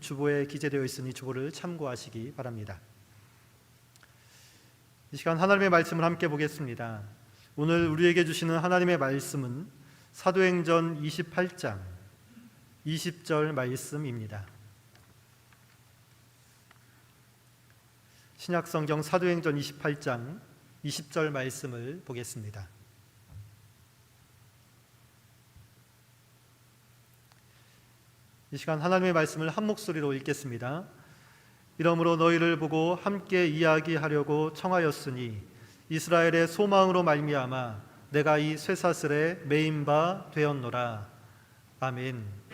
주보에 기재되어 있으니 주보를 참고하시기 바랍니다. 이 시간 하나님의 말씀을 함께 보겠습니다. 오늘 우리에게 주시는 하나님의 말씀은 사도행전 28장 20절 말씀입니다. 신약성경 사도행전 28장 20절 말씀을 보겠습니다. 이 시간 하나님의 말씀을 한 목소리로 읽겠습니다. 이러므로 너희를 보고 함께 이야기하려고 청하였으니 이스라엘의 소망으로 말미암아 내가 이 쇠사슬에 매인 바 되었노라. 아멘.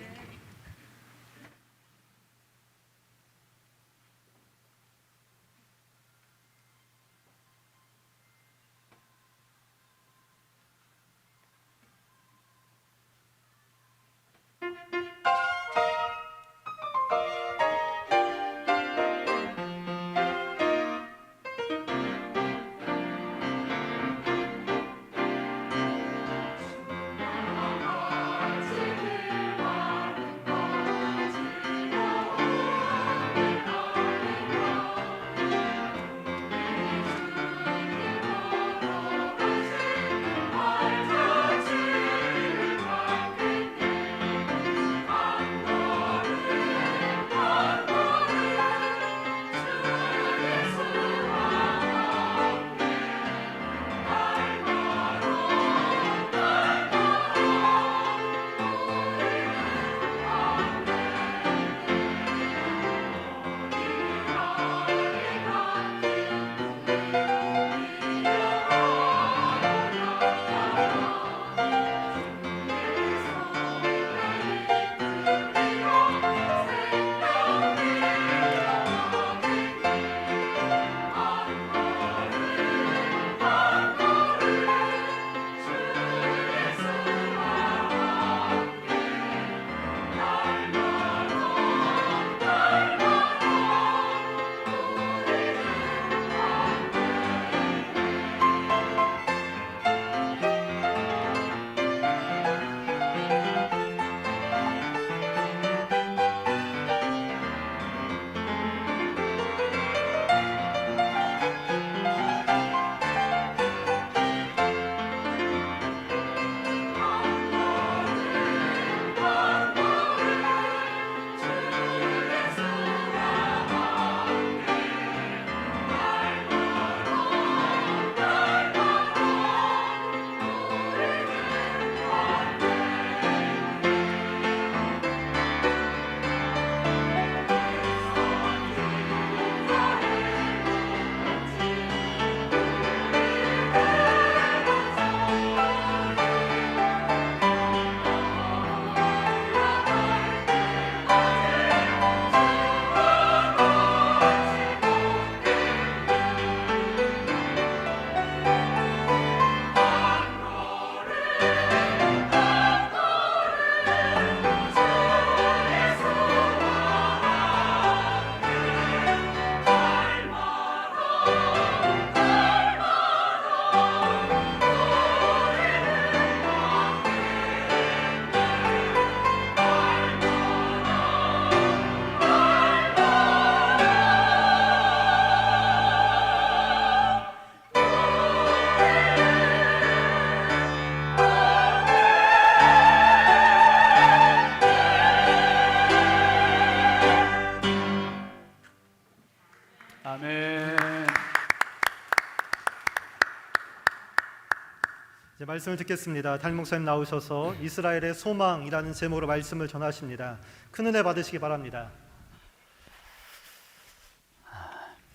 이제 말씀을 듣겠습니다. 담임 목사님 나오셔서 이스라엘의 소망이라는 제목으로 말씀을 전하십니다. 큰 은혜 받으시기 바랍니다.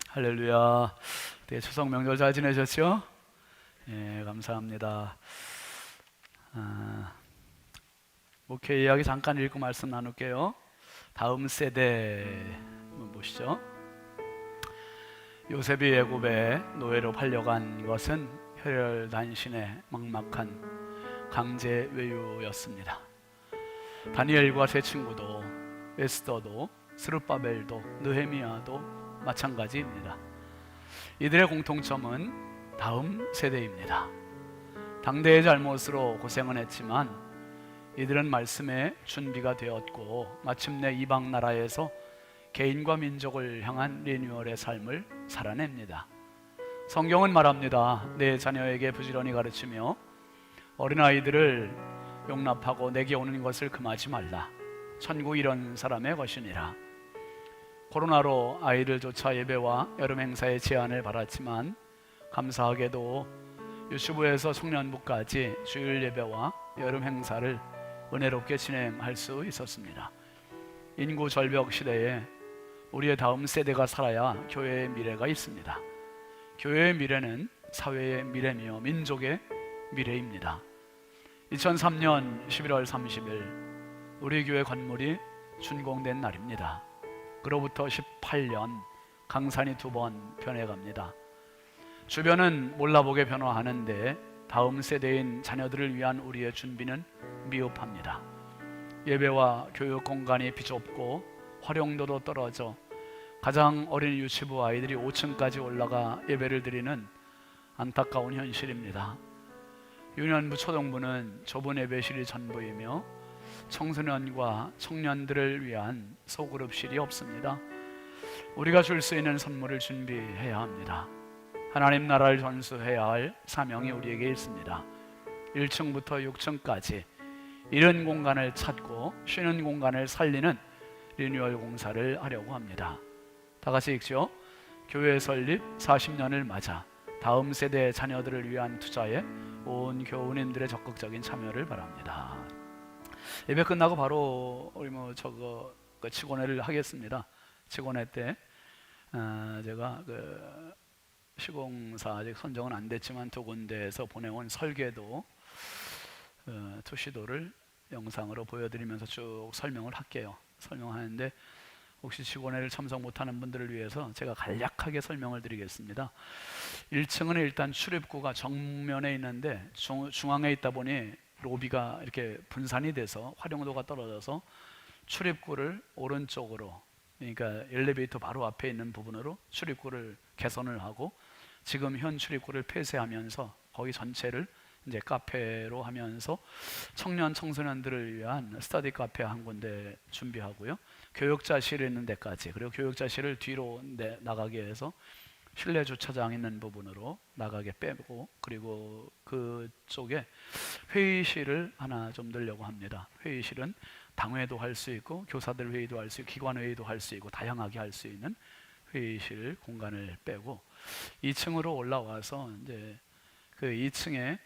할렐루야. 네, 추석 명절 잘 지내셨죠? 예, 감사합니다. 목회 이야기 잠깐 읽고 말씀 나눌게요. 다음 세대 한번 보시죠. 요셉이 애굽에 노예로 팔려간 것은 혈혈단신의 막막한 강제 외유였습니다. 다니엘과 세 친구도 에스더도 스룹바벨도 느헤미야도 마찬가지입니다. 이들의 공통점은 다음 세대입니다. 당대의 잘못으로 고생은 했지만 이들은 말씀에 준비가 되었고 마침내 이방 나라에서 개인과 민족을 향한 리뉴얼의 삶을 살아냅니다. 성경은 말합니다. 내 자녀에게 부지런히 가르치며 어린아이들을 용납하고 내게 오는 것을 금하지 말라. 천국 이런 사람의 것이니라. 코로나로 아이들조차 예배와 여름 행사의 제한을 받았지만 감사하게도 유치부에서 청년부까지 주일 예배와 여름 행사를 은혜롭게 진행할 수 있었습니다. 인구 절벽 시대에 우리의 다음 세대가 살아야 교회의 미래가 있습니다. 교회의 미래는 사회의 미래며 민족의 미래입니다. 2003년 11월 30일 우리 교회 건물이 준공된 날입니다. 그로부터 18년 강산이 2번 변해갑니다. 주변은 몰라보게 변화하는데 다음 세대인 자녀들을 위한 우리의 준비는 미흡합니다. 예배와 교육 공간이 비좁고 활용도도 떨어져 가장 어린 유치부 아이들이 5층까지 올라가 예배를 드리는 안타까운 현실입니다. 유년부 초등부는 좁은 예배실이 전부이며 청소년과 청년들을 위한 소그룹실이 없습니다. 우리가 줄 수 있는 선물을 준비해야 합니다. 하나님 나라를 전수해야 할 사명이 우리에게 있습니다. 1층부터 6층까지 이런 공간을 찾고 쉬는 공간을 살리는 리뉴얼 공사를 하려고 합니다. 다 같이 읽죠. 교회 설립 40년을 맞아 다음 세대 자녀들을 위한 투자에 온 교우님들의 적극적인 참여를 바랍니다. 예배 끝나고 바로 우리 직원회를 하겠습니다. 직원회 때 제가 시공사 아직 선정은 안 됐지만 2군데에서 보내온 설계도 투시도를 영상으로 보여드리면서 쭉 설명을 할게요. 설명하는데 혹시 직원회를 참석 못하는 분들을 위해서 제가 간략하게 설명을 드리겠습니다. 1층은 일단 출입구가 정면에 있는데 중앙에 있다 보니 로비가 이렇게 분산이 돼서 활용도가 떨어져서 출입구를 오른쪽으로, 그러니까 엘리베이터 바로 앞에 있는 부분으로 출입구를 개선을 하고 지금 현 출입구를 폐쇄하면서 거기 전체를 이제 카페로 하면서 청년 청소년들을 위한 스터디 카페 한 군데 준비하고요. 교육자실 있는 데까지, 그리고 교육자실을 뒤로 나가게 해서 실내 주차장 있는 부분으로 나가게 빼고, 그리고 그쪽에 회의실을 하나 좀 넣으려고 합니다. 회의실은 당회도 할 수 있고 교사들 회의도 할 수 있고 기관 회의도 할 수 있고 다양하게 할 수 있는 회의실 공간을 빼고 2층으로 올라와서 이제 그 2층에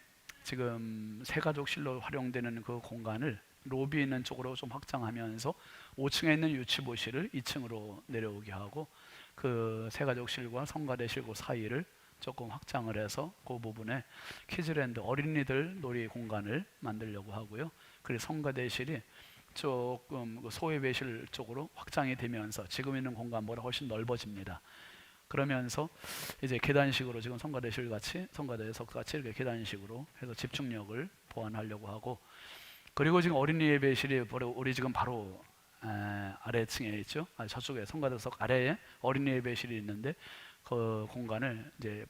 지금 새가족실로 활용되는 그 공간을 로비 있는 쪽으로 좀 확장하면서 5층에 있는 유치부실을 2층으로 내려오게 하고 그 새가족실과 성가대실 그 사이를 조금 확장을 해서 그 부분에 키즈랜드 어린이들 놀이 공간을 만들려고 하고요. 그리고 성가대실이 조금 소예배실 쪽으로 확장이 되면서 지금 있는 공간보다 훨씬 넓어집니다. 그러면서 이제 계단식으로 지금 성가대실 같이 성가대석 같이 이렇게 계단식으로 해서 집중력을 보완하려고 하고, 그리고 지금 어린이 예배실이 우리 지금 바로 아래층에 있죠. 저쪽에 성가대석 아래에 어린이 예배실이 있는데 그 공간을 이제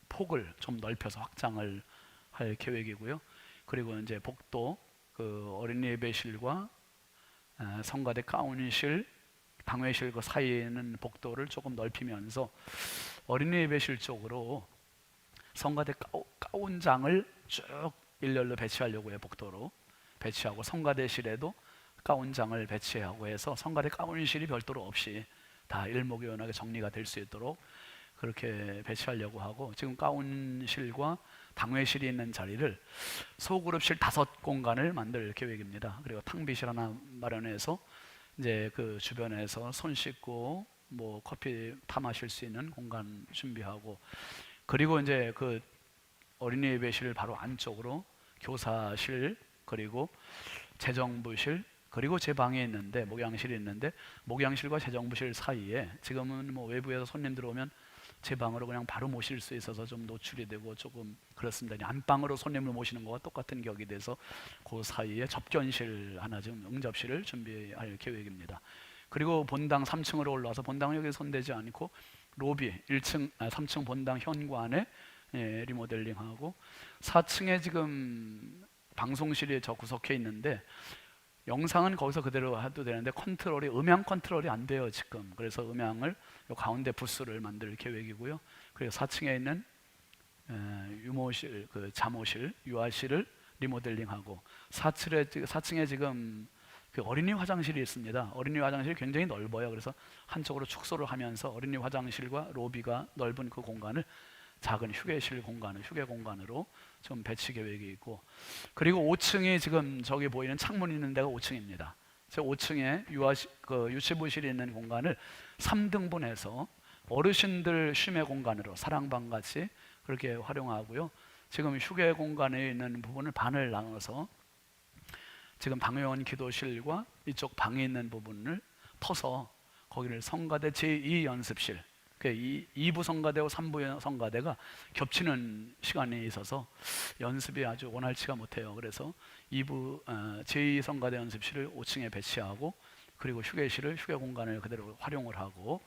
폭을 좀 넓혀서 확장을 할 계획이고요. 그리고 이제 복도 그 어린이 예배실과 성가대 가운실 당회실 그 사이에 있는 복도를 조금 넓히면서 어린이 예배실 쪽으로 성가대 가운장을 쭉 일렬로 배치하려고 해요. 복도로 배치하고 성가대실에도 가운장을 배치하고 해서 성가대 가운실이 별도로 없이 다 일목요연하게 정리가 될 수 있도록 그렇게 배치하려고 하고, 지금 가운실과 당회실이 있는 자리를 소그룹실 5공간을 만들 계획입니다. 그리고 탕비실 하나 마련해서 이제 그 주변에서 손 씻고 뭐 커피 타 마실 수 있는 공간 준비하고, 그리고 이제 그 어린이 예배실 바로 안쪽으로 교사실, 그리고 재정부실, 그리고 제 방에 있는데 목양실이 있는데 목양실과 재정부실 사이에 지금은 뭐 외부에서 손님 들어오면 제 방으로 그냥 바로 모실 수 있어서 좀 노출이 되고 조금 그렇습니다. 안방으로 손님을 모시는 거와 똑같은 격이 돼서 그 사이에 접견실 하나 지금 응접실을 준비할 계획입니다. 그리고 본당 3층으로 올라와서 본당은 여기 손대지 않고 로비 3층 본당 현관에 리모델링하고 4층에 지금 방송실이 저 구석에 있는데 영상은 거기서 그대로 해도 되는데 음향 컨트롤이 안 돼요 지금. 그래서 음향을 요 가운데 부스를 만들 계획이고요. 그리고 4층에 있는 유모실, 그 잠옷실, 유아실을 리모델링하고 4층에 지금 그 어린이 화장실이 있습니다. 어린이 화장실이 굉장히 넓어요. 그래서 한쪽으로 축소를 하면서 어린이 화장실과 로비가 넓은 그 공간을 작은 휴게 공간으로 좀 배치 계획이 있고, 그리고 5층이 지금 저기 보이는 창문 있는 데가 5층입니다. 5층에 유치부실이 있는 공간을 3등분해서 어르신들 쉼의 공간으로 사랑방 같이 그렇게 활용하고요. 지금 휴게 공간에 있는 부분을 반을 나눠서 지금 방요원 기도실과 이쪽 방에 있는 부분을 터서 거기를 성가대 제2연습실, 그 2부 성가대와 3부 성가대가 겹치는 시간이 있어서 연습이 아주 원활치가 못해요. 그래서 제2 성가대 연습실을 5층에 배치하고, 그리고 휴게 공간을 그대로 활용을 하고,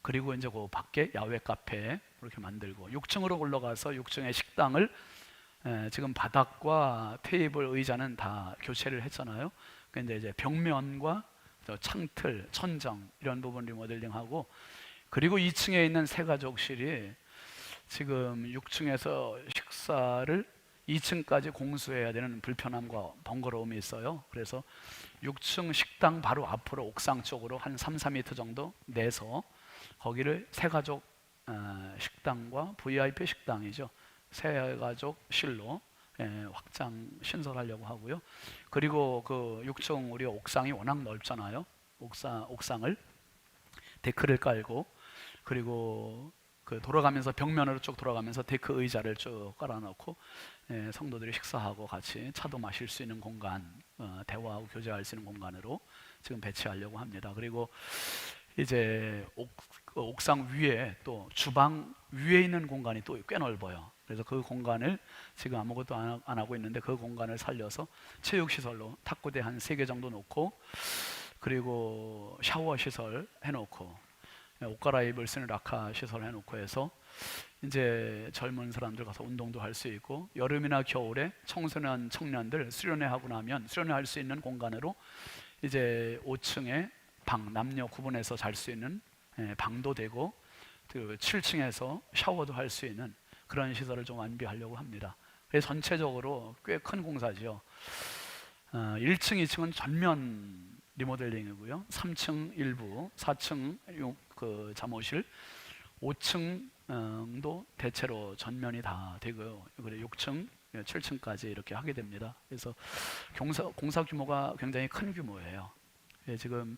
그리고 이제 그 밖에 야외 카페 이렇게 만들고, 6층으로 올라가서 6층의 식당을 지금 바닥과 테이블, 의자는 다 교체를 했잖아요. 근데 이제 벽면과 창틀, 천정 이런 부분 리모델링하고, 그리고 2층에 있는 새가족실이 지금 6층에서 식사를 2층까지 공수해야 되는 불편함과 번거로움이 있어요. 그래서 6층 식당 바로 앞으로 옥상 쪽으로 한 3m 정도 내서 거기를 새가족 식당과 VIP 식당이죠. 새가족실로 확장 신설하려고 하고요. 그리고 그 6층 우리 옥상이 워낙 넓잖아요. 옥상을 데크를 깔고, 그리고 그 돌아가면서 벽면으로 쭉 돌아가면서 데크 의자를 쭉 깔아놓고 성도들이 식사하고 같이 차도 마실 수 있는 공간, 대화하고 교제할 수 있는 공간으로 지금 배치하려고 합니다. 그리고 이제 옥상 위에 또 주방 위에 있는 공간이 또 꽤 넓어요. 그래서 그 공간을 지금 아무것도 안 하고 있는데 그 공간을 살려서 체육시설로 탁구대 한 3개 정도 놓고, 그리고 샤워 시설 해놓고, 옷 갈아입을 수 있는 라카 시설 해놓고 해서 이제 젊은 사람들 가서 운동도 할 수 있고, 여름이나 겨울에 청소년 청년들 수련회 하고 나면 수련회할 수 있는 공간으로 이제 5층에 방 남녀 구분해서 잘 수 있는 방도 되고, 그 7층에서 샤워도 할 수 있는 그런 시설을 좀 완비하려고 합니다. 그래서 전체적으로 꽤 큰 공사죠. 1층, 2층은 전면 리모델링이고요. 3층 일부, 4층 그 잠옷실, 5층도 대체로 전면이 다 되고요. 그리고 6층, 7층까지 이렇게 하게 됩니다. 그래서 공사 규모가 굉장히 큰 규모예요. 지금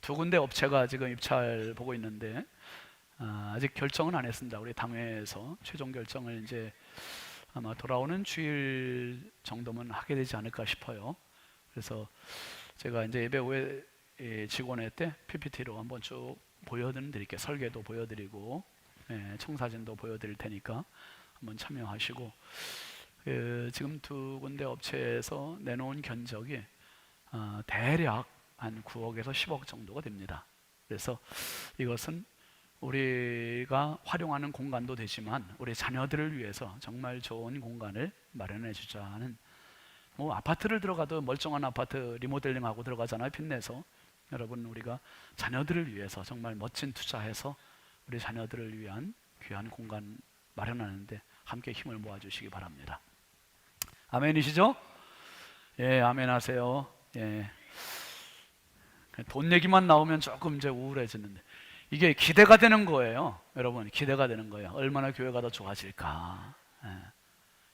2군데 업체가 지금 입찰 보고 있는데 아직 결정은 안 했습니다. 우리 당회에서 최종 결정을 이제 아마 돌아오는 주일 정도면 하게 되지 않을까 싶어요. 그래서 제가 이제 예배 후에 직원회 때 PPT로 한번 쭉 보여드릴게요. 설계도 보여드리고 청사진도 보여드릴 테니까 한번 참여하시고, 지금 2군데 업체에서 내놓은 견적이 대략 한 9억에서 10억 정도가 됩니다. 그래서 이것은 우리가 활용하는 공간도 되지만 우리 자녀들을 위해서 정말 좋은 공간을 마련해 주자는, 뭐 아파트를 들어가도 멀쩡한 아파트 리모델링하고 들어가잖아요. 빚내서. 여러분, 우리가 자녀들을 위해서 정말 멋진 투자해서 우리 자녀들을 위한 귀한 공간 마련하는데 함께 힘을 모아주시기 바랍니다. 아멘이시죠? 예, 아멘 하세요. 예. 돈 얘기만 나오면 조금 이제 우울해지는데 이게 기대가 되는 거예요. 여러분, 기대가 되는 거예요. 얼마나 교회가 더 좋아질까. 예.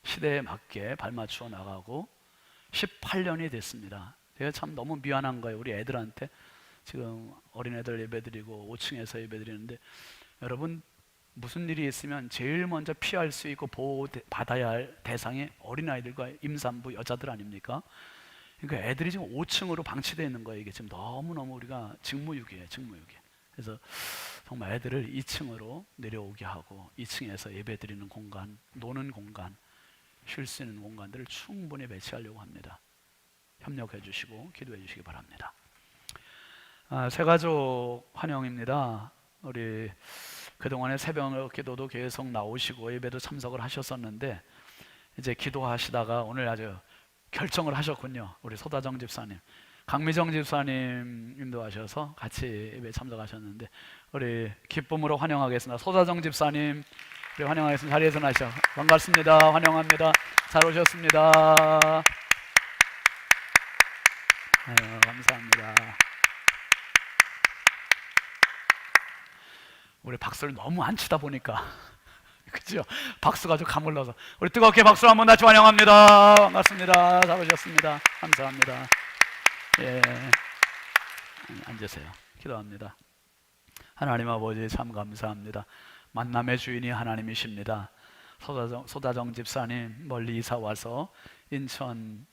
시대에 맞게 발맞추어 나가고 18년이 됐습니다. 제가 참 너무 미안한 거예요. 우리 애들한테 지금 어린애들 예배드리고 5층에서 예배드리는데, 여러분 무슨 일이 있으면 제일 먼저 피할 수 있고 보호받아야 할 대상이 어린아이들과 임산부 여자들 아닙니까? 그러니까 애들이 지금 5층으로 방치되어 있는 거예요. 이게 지금 너무너무 우리가 직무유기예요. 그래서 정말 애들을 2층으로 내려오게 하고 2층에서 예배드리는 공간, 노는 공간, 쉴 수 있는 공간들을 충분히 배치하려고 합니다. 협력해 주시고 기도해 주시기 바랍니다. 새가족 환영입니다. 우리 그동안에 새벽 기도도 계속 나오시고 예배도 참석을 하셨었는데 이제 기도하시다가 오늘 아주 결정을 하셨군요. 우리 소다정 집사님. 강미정 집사님 인도하셔서 같이 예배 참석하셨는데 우리 기쁨으로 환영하겠습니다. 소자정 집사님 우리 환영하겠습니다. 자리에서 나시죠. 반갑습니다. 환영합니다. 잘 오셨습니다. 아유, 감사합니다. 우리 박수를 너무 안 치다 보니까 그죠? 박수가 좀 가물러서 우리 뜨겁게 박수 한번 다시 환영합니다. 반갑습니다. 잘 오셨습니다. 감사합니다. 예, 앉으세요. 기도합니다. 하나님 아버지 참 감사합니다. 만남의 주인이 하나님이십니다. 소다정 집사님 멀리 이사 와서 인천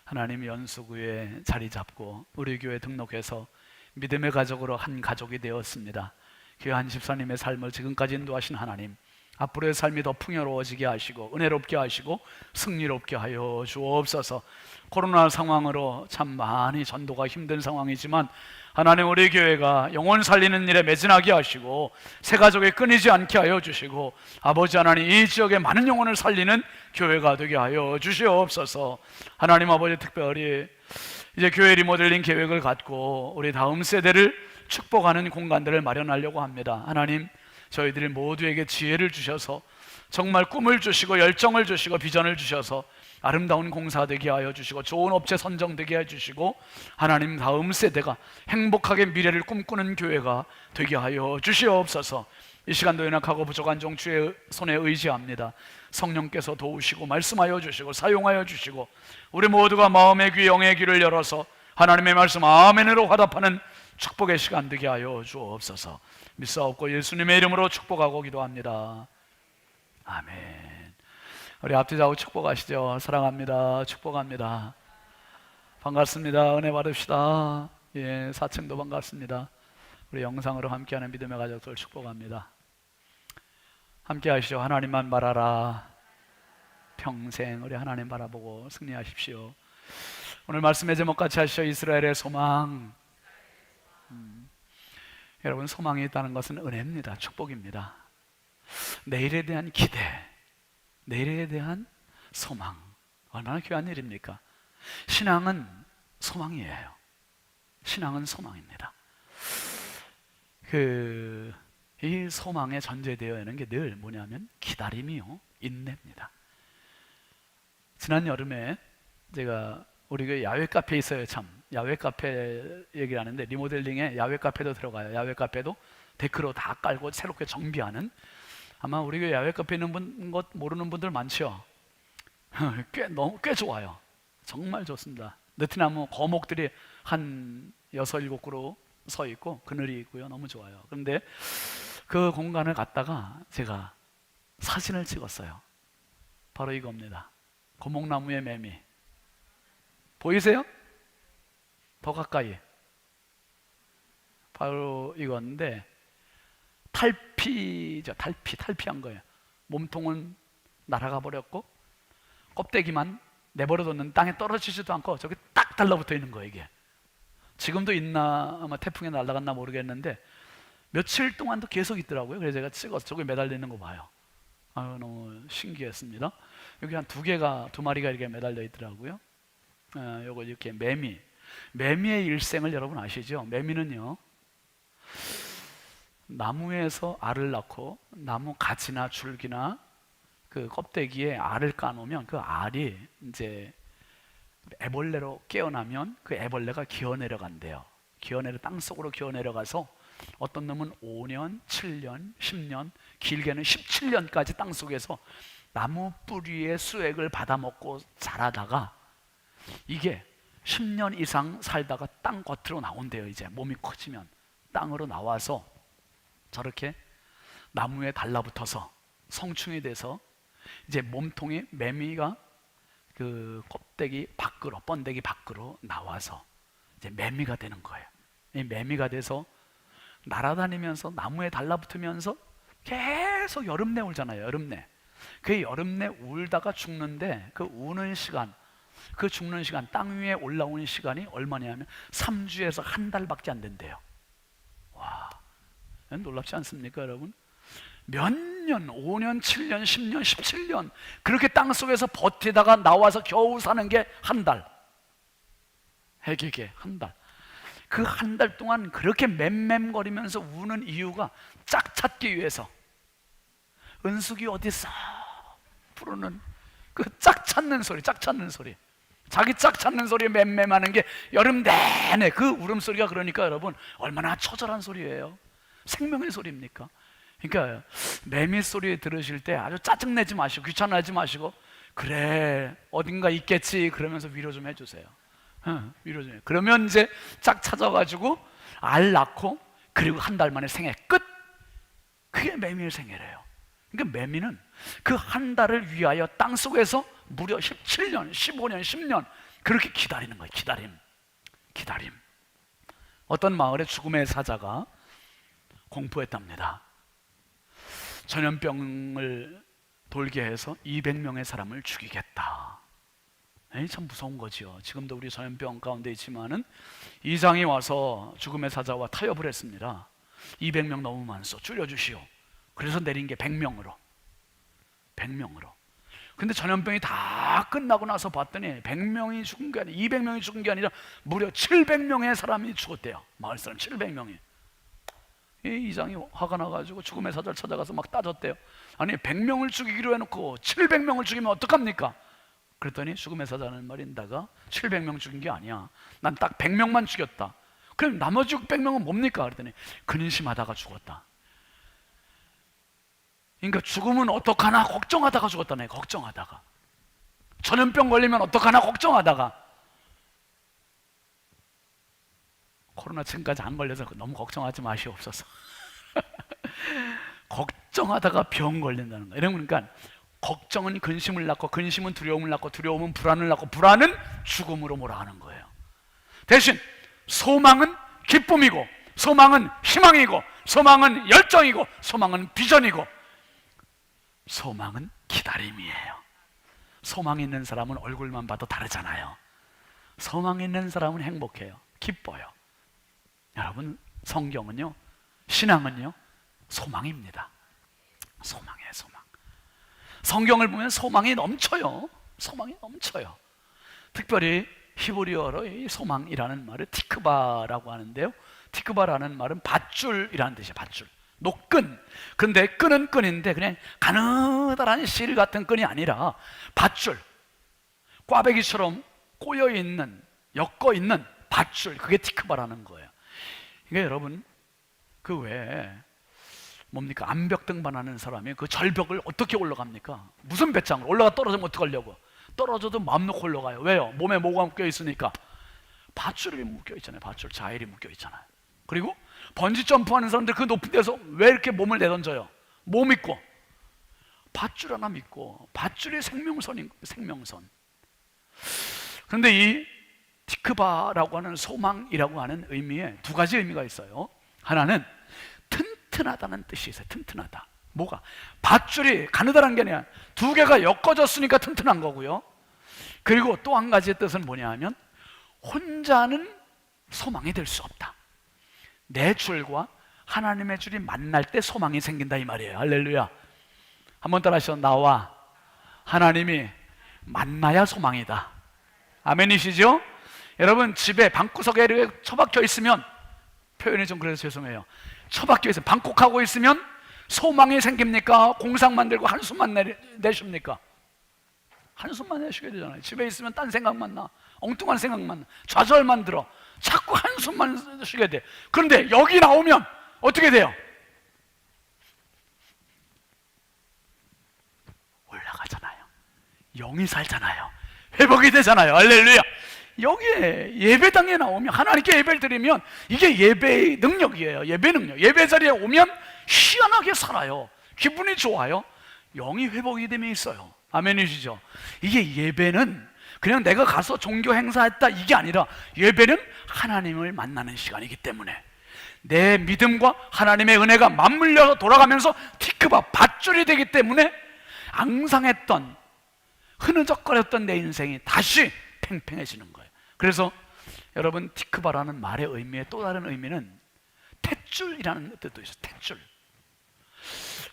하나님 연수구에 자리 잡고 우리 교회 등록해서 믿음의 가족으로 한 가족이 되었습니다. 귀한 집사님의 삶을 지금까지 인도하신 하나님, 앞으로의 삶이 더 풍요로워지게 하시고 은혜롭게 하시고 승리롭게 하여 주옵소서. 코로나 상황으로 참 많이 전도가 힘든 상황이지만 하나님 우리 교회가 영혼 살리는 일에 매진하게 하시고 새 가족이 끊이지 않게 하여 주시고 아버지 하나님 이 지역의 많은 영혼을 살리는 교회가 되게 하여 주시옵소서. 하나님 아버지 특별히 이제 교회 리모델링 계획을 갖고 우리 다음 세대를 축복하는 공간들을 마련하려고 합니다. 하나님 저희들이 모두에게 지혜를 주셔서 정말 꿈을 주시고 열정을 주시고 비전을 주셔서 아름다운 공사 되게 하여 주시고 좋은 업체 선정되게 해주시고 하나님 다음 세대가 행복하게 미래를 꿈꾸는 교회가 되게 하여 주시옵소서. 이 시간도 연약하고 부족한 종 주의 손에 의지합니다. 성령께서 도우시고 말씀하여 주시고 사용하여 주시고 우리 모두가 마음의 귀 영의 귀를 열어서 하나님의 말씀 아멘으로 화답하는 축복의 시간 되게 하여 주옵소서. 믿사옵고 예수님의 이름으로 축복하고 기도합니다. 아멘. 우리 앞뒤 좌우 축복하시죠. 사랑합니다. 축복합니다. 반갑습니다. 은혜 받읍시다. 예, 4층도 반갑습니다. 우리 영상으로 함께하는 믿음의 가족들 축복합니다. 함께 하시죠. 하나님만 바라라. 평생 우리 하나님 바라보고 승리하십시오. 오늘 말씀의 제목 같이 하시죠. 이스라엘의 소망. 여러분, 소망이 있다는 것은 은혜입니다. 축복입니다. 내일에 대한 기대, 내일에 대한 소망, 얼마나 귀한 일입니까? 신앙은 소망이에요. 신앙은 소망입니다. 이 소망에 전제되어 있는 게 늘 뭐냐면 기다림이요, 인내입니다. 지난 여름에 제가 우리 그 야외 카페에 있어요. 참 야외 카페 얘기를 하는데 리모델링에 야외 카페도 들어가요. 야외 카페도 데크로 다 깔고 새롭게 정비하는, 아마 우리 그 야외 카페 있는 것 모르는 분들 많죠. 꽤 좋아요. 정말 좋습니다. 느티나무 거목들이 한 6, 7그루 서 있고 그늘이 있고요. 너무 좋아요. 그런데 그 공간을 갔다가 제가 사진을 찍었어요. 바로 이겁니다. 거목나무의 매미 보이세요? 더 가까이. 바로 이건데 탈피죠. 탈피한 거예요. 몸통은 날아가 버렸고 껍데기만 내버려뒀는데 땅에 떨어지지도 않고 저기 딱 달라붙어 있는 거예요. 이게 지금도 있나, 아마 태풍에 날아갔나 모르겠는데 며칠 동안도 계속 있더라고요. 그래서 제가 찍어서 저기 매달려 있는 거 봐요. 아유, 너무 신기했습니다. 여기 한 2마리가 이렇게 매달려 있더라고요. 요거 이렇게 매미의 일생을 여러분 아시죠? 매미는요, 나무에서 알을 낳고 나무 가지나 줄기나 그 껍데기에 알을 까놓으면 그 알이 이제 애벌레로 깨어나면 그 애벌레가 기어내려간대요. 땅속으로 기어내려가서 어떤 놈은 5년, 7년, 10년, 길게는 17년까지 땅속에서 나무 뿌리의 수액을 받아먹고 자라다가 이게 10년 이상 살다가 땅 겉으로 나온대요. 이제 몸이 커지면 땅으로 나와서 저렇게 나무에 달라붙어서 성충이 돼서 이제 몸통이 매미가 그 껍데기 밖으로, 번데기 밖으로 나와서 이제 매미가 되는 거예요. 이 매미가 돼서 날아다니면서 나무에 달라붙으면서 계속 여름내 울잖아요. 여름내. 그 여름내 울다가 죽는데 그 우는 시간, 그 죽는 시간, 땅 위에 올라오는 시간이 얼마냐면 3주에서 한 달밖에 안 된대요. 와, 놀랍지 않습니까, 여러분? 몇 년, 5년, 7년, 10년, 17년 그렇게 땅속에서 버티다가 나와서 겨우 사는 게 한 달. 해결게 한 달. 그 한 달 동안 그렇게 맴맴거리면서 우는 이유가 짝 찾기 위해서. 은숙이 어딨어? 부르는 그 짝 찾는 소리, 짝 찾는 소리. 자기 짝 찾는 소리에 맴맴하는 게 여름 내내 그 울음소리가, 그러니까 여러분 얼마나 처절한 소리예요. 생명의 소리입니까? 그러니까 매미 소리 들으실 때 아주 짜증내지 마시고 귀찮아하지 마시고, 그래 어딘가 있겠지 그러면서 위로 좀 해주세요. 위로 좀 해. 그러면 이제 짝 찾아가지고 알 낳고, 그리고 한 달 만에 생애 끝. 그게 매미의 생애래요. 그러니까 매미는 그 한 달을 위하여 땅 속에서 무려 17년, 15년, 10년 그렇게 기다리는 거예요. 기다림. 어떤 마을에 죽음의 사자가 공포했답니다. 전염병을 돌게 해서 200명의 사람을 죽이겠다. 참 무서운 거지요. 지금도 우리 전염병 가운데 있지만은 이장이 와서 죽음의 사자와 타협을 했습니다. 200명 너무 많소, 줄여주시오. 그래서 내린 게 100명으로. 근데 전염병이 다 끝나고 나서 봤더니 100명이 죽은 게 아니라 200명이 죽은 게 아니라 무려 700명의 사람이 죽었대요. 마을 사람 700명이. 이 이장이 화가 나가지고 죽음의 사자를 찾아가서 막 따졌대요. 아니 100명을 죽이기로 해놓고 700명을 죽이면 어떡합니까? 그랬더니 죽음의 사자는 말인다가 700명 죽인 게 아니야. 난 딱 100명만 죽였다. 그럼 나머지 600명은 뭡니까? 그랬더니 근심하다가 죽었다. 그러니까 죽으면 어떡하나 걱정하다가 죽었다네. 걱정하다가. 전염병 걸리면 어떡하나 걱정하다가. 코로나 지금까지 안 걸려서 너무 걱정하지 마시옵소서. 걱정하다가 병 걸린다는 거예요. 그러니까 걱정은 근심을 낳고, 근심은 두려움을 낳고, 두려움은 불안을 낳고, 불안은 죽음으로 몰아가는 거예요. 대신 소망은 기쁨이고, 소망은 희망이고, 소망은 열정이고, 소망은 비전이고, 소망은 기다림이에요. 소망 있는 사람은 얼굴만 봐도 다르잖아요. 소망 있는 사람은 행복해요. 기뻐요. 여러분, 성경은요, 신앙은요, 소망입니다. 소망이에요, 소망. 성경을 보면 소망이 넘쳐요. 소망이 넘쳐요. 특별히 히브리어로 이 소망이라는 말을 티크바라고 하는데요, 티크바라는 말은 밧줄이라는 뜻이에요. 밧줄, 노끈. 그런데 끈은 끈인데 그냥 가느다란 실 같은 끈이 아니라 밧줄, 꽈배기처럼 꼬여있는, 엮어있는 밧줄, 그게 티크바라는 거예요. 그러니까 여러분, 그 외에 뭡니까? 암벽 등반하는 사람이 그 절벽을 어떻게 올라갑니까? 무슨 배짱으로 올라가? 떨어지면 어떡하려고? 떨어져도 마음 놓고 올라가요. 왜요? 몸에 뭐가 묶여 있으니까. 밧줄이 묶여 있잖아요. 밧줄, 자일이 묶여 있잖아요. 그리고 번지 점프하는 사람들 그 높은 데서 왜 이렇게 몸을 내던져요? 뭐 믿고? 밧줄 하나 믿고. 밧줄이 생명선인, 생명선. 그런데 이 티크바라고 하는 소망이라고 하는 의미에 두 가지 의미가 있어요. 하나는 튼튼하다는 뜻이 있어요. 튼튼하다. 뭐가? 밧줄이 가느다란 게 아니라 두 개가 엮어졌으니까 튼튼한 거고요. 그리고 또 한 가지의 뜻은 뭐냐 하면, 혼자는 소망이 될 수 없다. 내 줄과 하나님의 줄이 만날 때 소망이 생긴다, 이 말이에요. 할렐루야. 한번 따라 하시죠. 나와 하나님이 만나야 소망이다. 아멘이시죠? 여러분, 집에 방구석에 이렇게 처박혀 있으면, 표현이 좀 그래서 죄송해요, 처박혀 있으면, 방콕하고 있으면 소망이 생깁니까? 공상 만들고 한숨만 내쉽니까? 한숨만 내쉬게 되잖아요. 집에 있으면 딴 생각만 나, 엉뚱한 생각만 나, 좌절만 들어, 자꾸 한숨만 쉬게 돼. 그런데 여기 나오면 어떻게 돼요? 올라가잖아요. 영이 살잖아요. 회복이 되잖아요. 할렐루야. 여기에 예배당에 나오면, 하나님께 예배를 드리면, 이게 예배의 능력이에요. 예배 능력. 예배 자리에 오면 희한하게 살아요. 기분이 좋아요. 영이 회복이 되면 있어요. 아멘이시죠? 이게 예배는 그냥 내가 가서 종교 행사했다 이게 아니라, 예배는 하나님을 만나는 시간이기 때문에 내 믿음과 하나님의 은혜가 맞물려서 돌아가면서 티크바, 밧줄이 되기 때문에 앙상했던, 흐느적거렸던 내 인생이 다시 팽팽해지는 거예요. 그래서 여러분, 티크바라는 말의 의미의 또 다른 의미는 탯줄이라는 뜻도 있어요. 탯줄.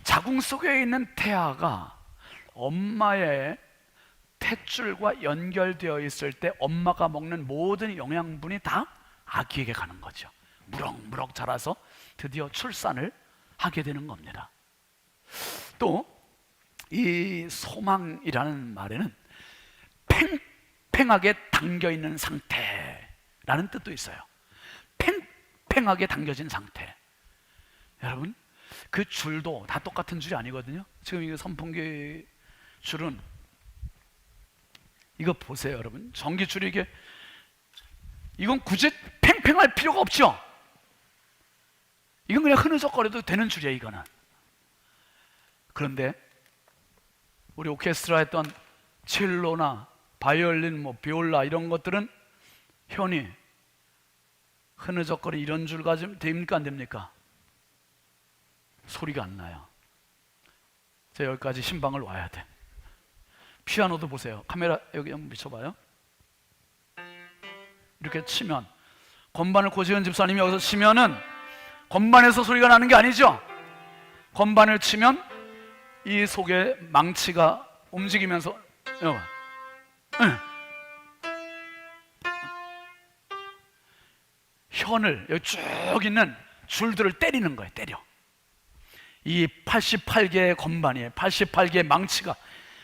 자궁 속에 있는 태아가 엄마의 탯줄과 연결되어 있을 때 엄마가 먹는 모든 영양분이 다 아기에게 가는 거죠. 무럭무럭 자라서 드디어 출산을 하게 되는 겁니다. 또 이 소망이라는 말에는 팽팽하게 당겨 있는 상태라는 뜻도 있어요. 팽팽하게 당겨진 상태. 여러분, 그 줄도 다 똑같은 줄이 아니거든요. 지금 이 선풍기 줄은 이거 보세요, 여러분. 전기줄이 이건 굳이 팽팽할 필요가 없죠. 이건 그냥 흐느적거려도 되는 줄이에요, 이거는. 그런데 우리 오케스트라 했던 첼로나 바이올린, 비올라 이런 것들은 현이 흐느적거리 이런 줄 가지면 됩니까, 안 됩니까? 소리가 안 나요. 제가 여기까지 신방을 와야 돼. 피아노도 보세요. 카메라 여기 한번 비춰봐요. 이렇게 치면, 건반을 고지은 집사님이 여기서 치면은 건반에서 소리가 나는 게 아니죠. 건반을 치면 이 속에 망치가 움직이면서 현을 여기 쭉 있는 줄들을 때리는 거예요. 때려. 이 88개의 건반이에요. 88개의 망치가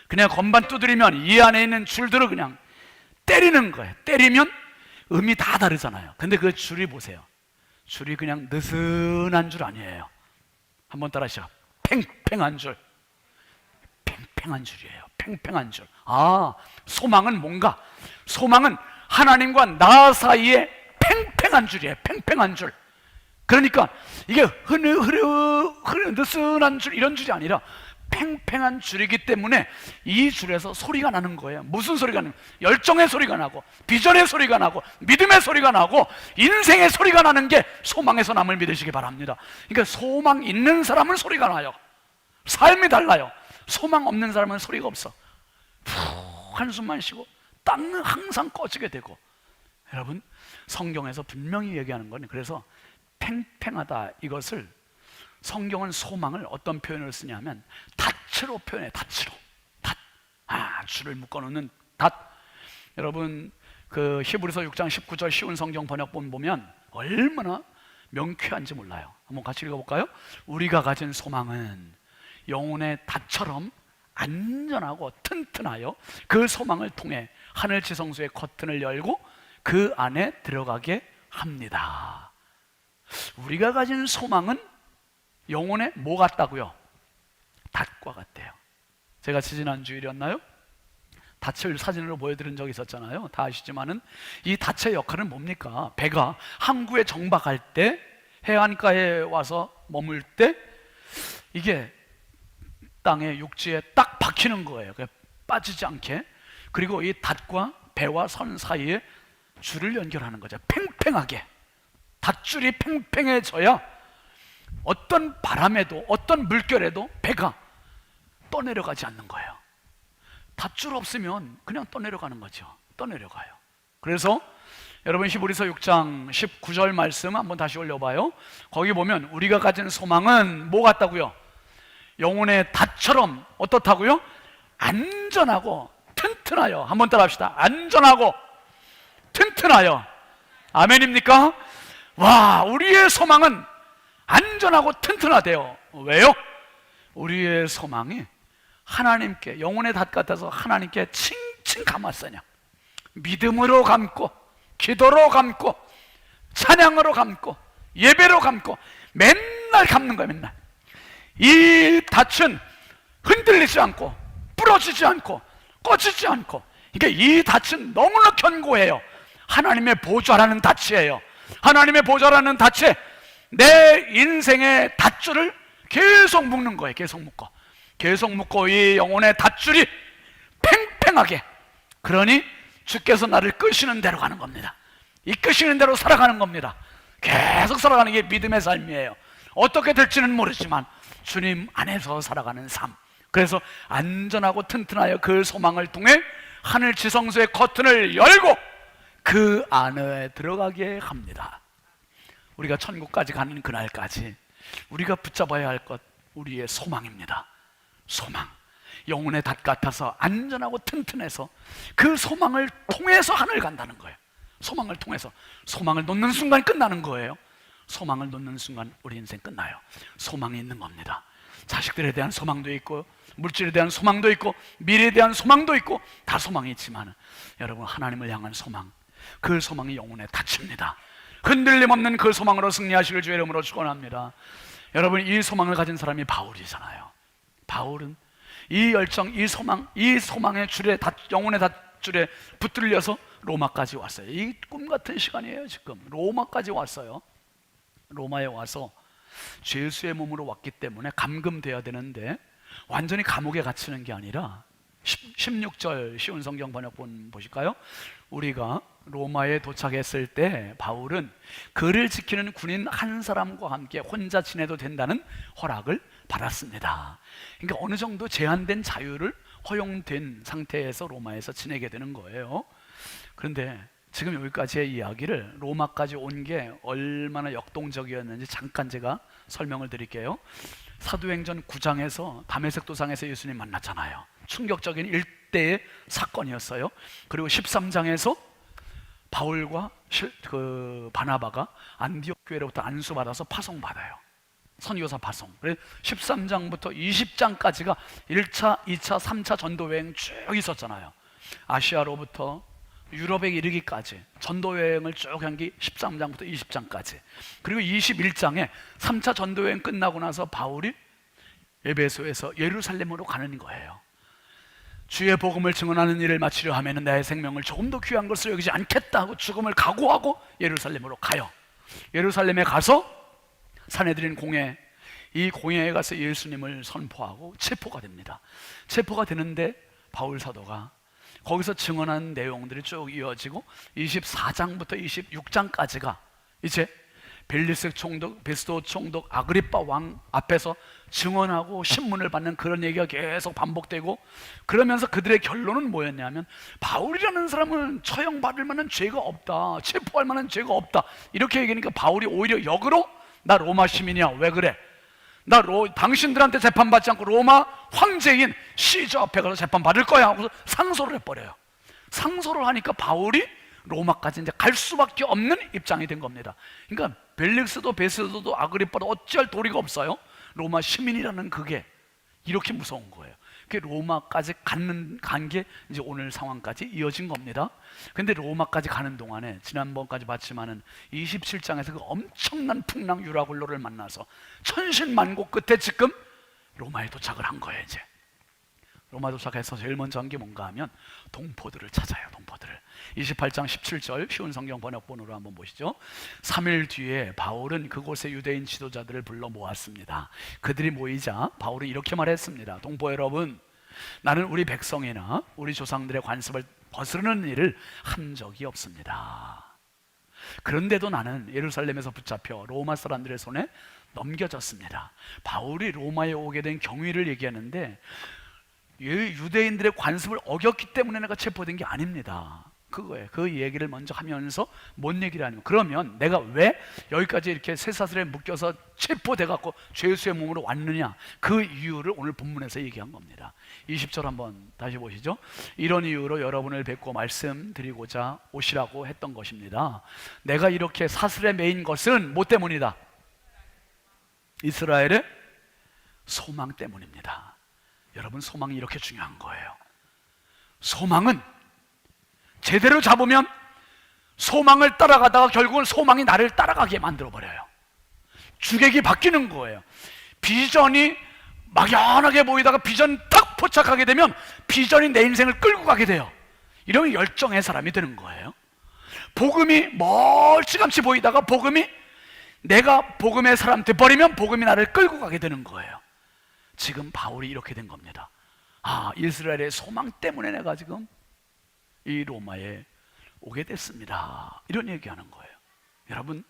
그냥 건반 두드리면 이 안에 있는 줄들을 그냥 때리는 거예요. 때리면 음이 다 다르잖아요. 근데 그 줄이 보세요. 줄이 그냥 느슨한 줄 아니에요. 한번 따라 하시죠. 팽팽한 줄. 팽팽한 줄이에요. 팽팽한 줄. 아, 소망은 뭔가? 소망은 하나님과 나 사이에 팽팽한 줄이에요. 팽팽한 줄. 그러니까 이게 느슨한 줄 이런 줄이 아니라 팽팽한 줄이기 때문에 이 줄에서 소리가 나는 거예요. 무슨 소리가 나는 거예요? 열정의 소리가 나고, 비전의 소리가 나고, 믿음의 소리가 나고, 인생의 소리가 나는 게 소망에서 남을 믿으시기 바랍니다. 그러니까 소망 있는 사람은 소리가 나요. 삶이 달라요. 소망 없는 사람은 소리가 없어. 푹 한숨만 쉬고 땅은 항상 꺼지게 되고. 여러분, 성경에서 분명히 얘기하는 건, 그래서 팽팽하다, 이것을 성경은 소망을 어떤 표현을 쓰냐면 닻으로 표현해. 닻으로. 줄을 묶어놓는 닷. 여러분, 그 히브리서 6장 19절 쉬운 성경 번역본 보면 얼마나 명쾌한지 몰라요. 한번 같이 읽어볼까요? 우리가 가진 소망은 영혼의 닷처럼 안전하고 튼튼하여 그 소망을 통해 하늘 지성소의 커튼을 열고 그 안에 들어가게 합니다. 우리가 가진 소망은 영혼의 뭐 같다고요? 닷과 같대요. 제가 지지난주일이었나요? 닷을 사진으로 보여드린 적이 있었잖아요. 다 아시지만은 이 닷의 역할은 뭡니까? 배가 항구에 정박할 때, 해안가에 와서 머물 때 이게 땅에, 육지에 딱 박히는 거예요. 빠지지 않게. 그리고 이 닷과 배와 선 사이에 줄을 연결하는 거죠. 팽팽하게. 닷줄이 팽팽해져야 어떤 바람에도, 어떤 물결에도 배가 떠내려가지 않는 거예요. 닷줄 없으면 그냥 떠내려가는 거죠. 떠내려가요. 그래서 여러분, 히브리서 6장 19절 말씀 한번 다시 올려봐요. 거기 보면 우리가 가진 소망은 뭐 같다고요? 영혼의 닷처럼 어떻다고요? 안전하고 튼튼하여. 한번 따라 합시다. 안전하고 튼튼하여. 아멘입니까? 와, 우리의 소망은 안전하고 튼튼하대요. 왜요? 우리의 소망이 하나님께, 영혼의 닷 같아서 하나님께 칭칭 감았으냐. 믿음으로 감고, 기도로 감고, 찬양으로 감고, 예배로 감고, 맨날 감는 거예요. 맨날. 이 닻은 흔들리지 않고, 부러지지 않고, 꺼지지 않고. 그러니까 이 닻은 너무나 견고해요. 하나님의 보좌라는 닻이에요. 하나님의 보좌라는 닻에 내 인생의 닷줄을 계속 묶는 거예요. 계속 묶어. 계속 묶고 이 영혼의 닷줄이 팽팽하게. 그러니 주께서 나를 끄시는 대로 가는 겁니다. 이끄시는 대로 살아가는 겁니다. 계속 살아가는 게 믿음의 삶이에요. 어떻게 될지는 모르지만 주님 안에서 살아가는 삶. 그래서 안전하고 튼튼하여 그 소망을 통해 하늘 지성소의 커튼을 열고 그 안에 들어가게 합니다. 우리가 천국까지 가는 그날까지 우리가 붙잡아야 할 것, 우리의 소망입니다. 소망. 영혼의 닷 같아서 안전하고 튼튼해서 그 소망을 통해서 하늘 간다는 거예요. 소망을 통해서. 소망을 놓는 순간 끝나는 거예요. 소망을 놓는 순간 우리 인생 끝나요. 소망이 있는 겁니다. 자식들에 대한 소망도 있고, 물질에 대한 소망도 있고, 미래에 대한 소망도 있고, 다 소망이 있지만 여러분, 하나님을 향한 소망, 그 소망이 영혼에 닫힙니다. 흔들림 없는 그 소망으로 승리하시길 주의 이름으로 축원합니다. 여러분, 이 소망을 가진 사람이 바울이잖아요. 바울은 이 열정, 이 소망의 줄에, 영혼의 닷줄에 붙들려서 로마까지 왔어요. 이 꿈 같은 시간이에요. 지금 로마까지 왔어요. 로마에 와서 죄수의 몸으로 왔기 때문에 감금돼야 되는데, 완전히 감옥에 갇히는 게 아니라 16절 쉬운 성경 번역본 보실까요? 우리가 로마에 도착했을 때 바울은 그를 지키는 군인 한 사람과 함께 혼자 지내도 된다는 허락을 받았습니다. 그러니까 어느 정도 제한된 자유를 허용된 상태에서 로마에서 지내게 되는 거예요. 그런데 지금 여기까지의 이야기를, 로마까지 온 게 얼마나 역동적이었는지 잠깐 제가 설명을 드릴게요. 사도행전 9장에서 다메섹 도상에서 예수님 만났잖아요. 충격적인 일대의 사건이었어요. 그리고 13장에서 바울과 바나바가 안디옥 교회로부터 안수받아서 파송받아요. 선교사 파송. 그래서 13장부터 20장까지가 1차, 2차, 3차 전도여행 쭉 있었잖아요. 아시아로부터 유럽에 이르기까지 전도여행을 쭉 한 게 13장부터 20장까지. 그리고 21장에 3차 전도여행 끝나고 나서 바울이 에베소에서 예루살렘으로 가는 거예요. 주의 복음을 증언하는 일을 마치려 하면 내 생명을 조금 더 귀한 것을 여기지 않겠다 하고 죽음을 각오하고 예루살렘으로 가요. 예루살렘에 가서 산헤드린 공회, 이 공회에 가서 예수님을 선포하고 체포가 됩니다. 체포가 되는데 바울 사도가 거기서 증언한 내용들이 쭉 이어지고 24장부터 26장까지가 이제 벨리스 총독, 베스도 총독, 아그리빠 왕 앞에서 증언하고 신문을 받는 그런 얘기가 계속 반복되고, 그러면서 그들의 결론은 뭐였냐면, 바울이라는 사람은 처형받을 만한 죄가 없다, 체포할 만한 죄가 없다, 이렇게 얘기하니까 바울이 오히려 역으로 나 로마 시민이야, 왜 그래? 당신들한테 재판받지 않고 로마 황제인 시저 앞에 가서 재판받을 거야 하고서 상소를 해버려요. 상소를 하니까 바울이 로마까지 이제 갈 수밖에 없는 입장이 된 겁니다. 그러니까 벨릭스도 베스도도 아그리빠도 어찌할 도리가 없어요. 로마 시민이라는 그게 이렇게 무서운 거예요. 그 로마까지 간 게 이제 오늘 상황까지 이어진 겁니다. 근데 로마까지 가는 동안에 지난번까지 봤지만은 27장에서 그 엄청난 풍랑 유라굴로를 만나서 천신만고 끝에 지금 로마에 도착을 한 거예요. 이제 로마 도착해서 제일 먼저 한 게 뭔가 하면 동포들을 찾아요. 동포들을. 28장 17절 쉬운 성경 번역본으로 한번 보시죠. 3일 뒤에 바울은 그곳의 유대인 지도자들을 불러 모았습니다. 그들이 모이자 바울은 이렇게 말했습니다. 동포 여러분, 나는 우리 백성이나 우리 조상들의 관습을 거스르는 일을 한 적이 없습니다. 그런데도 나는 예루살렘에서 붙잡혀 로마 사람들의 손에 넘겨졌습니다. 바울이 로마에 오게 된 경위를 얘기하는데, 유대인들의 관습을 어겼기 때문에 내가 체포된 게 아닙니다. 그거예요. 그 얘기를 먼저 하면서 뭔 얘기를 하냐면, 그러면 내가 왜 여기까지 이렇게 쇠사슬에 묶여서 체포돼 갖고 죄수의 몸으로 왔느냐, 그 이유를 오늘 본문에서 얘기한 겁니다. 20절 한번 다시 보시죠. 이런 이유로 여러분을 뵙고 말씀드리고자 오시라고 했던 것입니다. 내가 이렇게 사슬에 매인 것은 뭐 때문이다? 이스라엘의 소망 때문입니다. 여러분, 소망이 이렇게 중요한 거예요. 소망은 제대로 잡으면 소망을 따라가다가 결국은 소망이 나를 따라가게 만들어버려요. 주객이 바뀌는 거예요. 비전이 막연하게 보이다가 비전 딱 포착하게 되면 비전이 내 인생을 끌고 가게 돼요. 이러면 열정의 사람이 되는 거예요. 복음이 멀찌감치 보이다가 복음이, 내가 복음의 사람 돼버리면 복음이 나를 끌고 가게 되는 거예요. 지금 바울이 이렇게 된 겁니다. 이스라엘의 소망 때문에 내가 지금 이 로마에 오게 됐습니다. 이런 얘기하는 거예요. 여러분,